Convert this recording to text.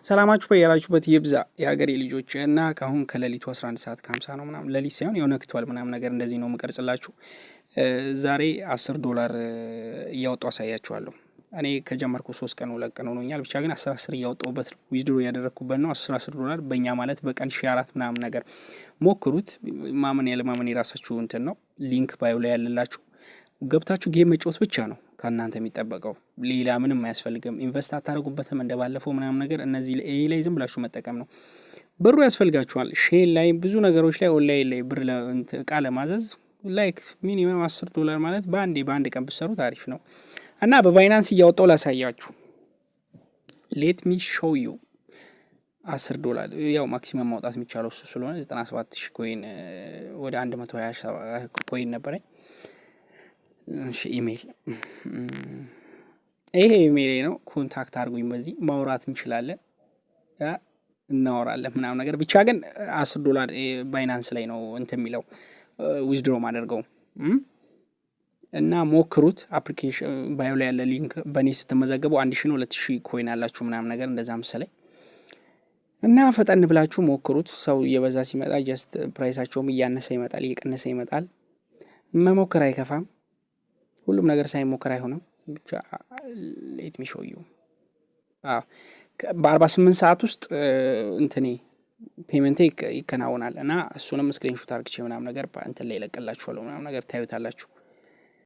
ሰላማችሁ በያላችሁበት ይብዛ የሀገሬ ልጆች እና ካሁን ከሌሊቱ 11 ሰዓት ከ50 ነው ምናምን ሌሊት ሳይሆን የሆነ ክቷል ምናምን ነገር እንደዚህ ነው የምቀርጽላችሁ። ዛሬ $10 እያወጣሁ አሳያችኋለሁ። እኔ ከጀመርኩ 3 ቀን 2 ቀን ሆኖኛል። ብቻ ግን 10 እያወጣሁበት ነው። ዊዝድሮ ያደረኩበት ነው። $10 በእኛ ማለት በቀን 4 ምናምን ነገር ሞክሩት። ማመን ያለ ማመን የራሳችሁ እንትን ነው። ሊንክ ባዩ ላይ ያለላችሁ ገብታችሁ ጌም መጫወት ብቻ ነው ከእናንተ የሚጠበቀው። ሌላ ምንም አያስፈልግም። ኢንቨስት አታደርጉበትም እንደባለፈው ምናምን ነገር እነዚህ ላይ ዝም ብላችሁ መጠቀም ነው። ብሩ ያስፈልጋችኋል። ሼል ላይ ብዙ ነገሮች ላይ ኦንላይን ላይ ብር እቃ ለማዘዝ ላይክ ሚኒመም $10 ማለት በአንድ ቀን ብትሰሩት አሪፍ ነው። እና በባይናንስ እያወጣው ላሳያችሁ። ሌት ሚ ሾው ዩ $10 ያው ማክሲመም ማውጣት የሚቻለው እሱ ስለሆነ 97,000 ኮይን ወደ 120 ኮይን ነበረኝ። ኢሜል ይሄ ኢሜል ነው። ኮንታክት አድርጉኝ፣ በዚህ ማውራት እንችላለን፣ እናወራለን ምናምን ነገር። ብቻ ግን $10 ባይናንስ ላይ ነው እንትን የሚለው ዊዝድሮ ማደርገው እና ሞክሩት። አፕሊኬሽን ባዮ ላይ ያለ ሊንክ በእኔ ስትመዘገቡ 1,000 ነው 2,000 ኮይን አላችሁ ምናምን ነገር እንደዛ መሰለኝ። እና ፈጠን ብላችሁ ሞክሩት። ሰው እየበዛ ሲመጣ ጀስት ፕራይሳቸውም እያነሰ ይመጣል፣ እየቀነሰ ይመጣል። መሞከር አይከፋም። ሁሉም ነገር ሳይሞከር አይሆንም። ብቻ ሌት ሚ ሾው ዩ በ48 ሰዓት ውስጥ እንትኔ ፔመንቴ ይከናወናል እና እሱንም ስክሪንሾት አርግቼ ምናምን ነገር እንትን ላይ ይለቅላችኋለሁ ምናምን ነገር ታዩታላችሁ።